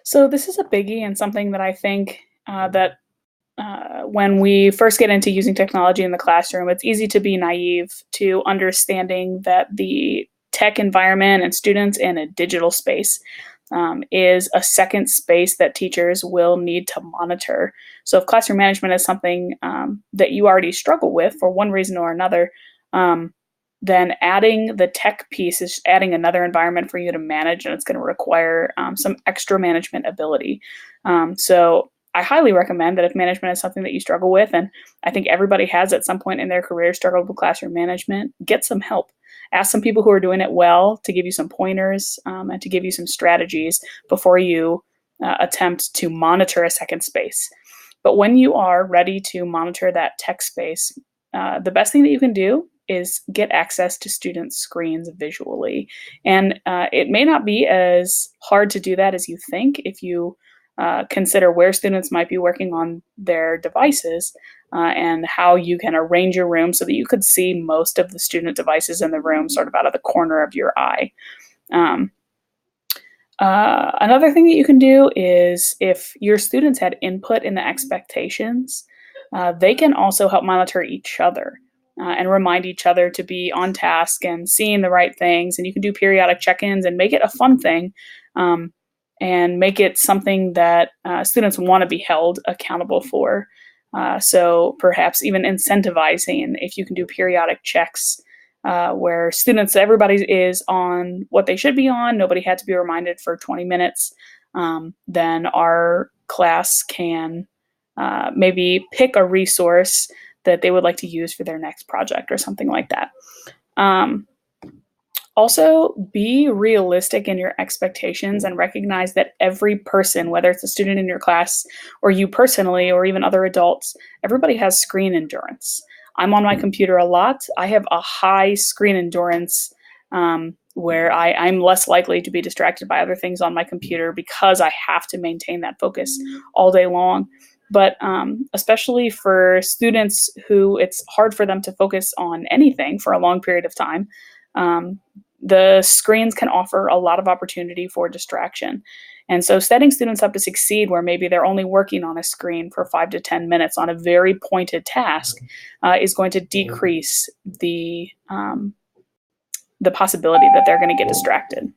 So this is a biggie and something that I think that when we first get into using technology in the classroom, it's easy to be naive to understanding that the tech environment and students in a digital space is a second space that teachers will need to monitor. So if classroom management is something that you already struggle with for one reason or another, um, then adding the tech piece is adding another environment for you to manage, and it's going to require some extra management ability. So I highly recommend that if management is something that you struggle with, and I think everybody has at some point in their career struggled with classroom management, get some help. Ask some people who are doing it well to give you some pointers and to give you some strategies before you attempt to monitor a second space. But when you are ready to monitor that tech space, the best thing that you can do is get access to students' screens visually. And it may not be as hard to do that as you think if you consider where students might be working on their devices and how you can arrange your room so that you could see most of the student devices in the room sort of out of the corner of your eye. Um, Another thing that you can do is if your students had input in the expectations, they can also help monitor each other and remind each other to be on task and seeing the right things. And you can do periodic check ins and make it a fun thing um, and make it something that students want to be held accountable for. So perhaps even incentivizing if you can do periodic checks where everybody is on what they should be on. Nobody had to be reminded for 20 minutes. Then our class can maybe pick a resource that they would like to use for their next project or something like that. Um, Also, be realistic in your expectations and recognize that every person, whether it's a student in your class or you personally or even other adults, everybody has screen endurance. I'm on my computer a lot. I have a high screen endurance where I'm less likely to be distracted by other things on my computer because I have to maintain that focus all day long. But especially for students who it's hard for them to focus on anything for a long period of time, um, the screens can offer a lot of opportunity for distraction. And so setting students up to succeed where maybe they're only working on a screen for 5 to 10 minutes on a very pointed task is going to decrease the possibility that they're going to get distracted.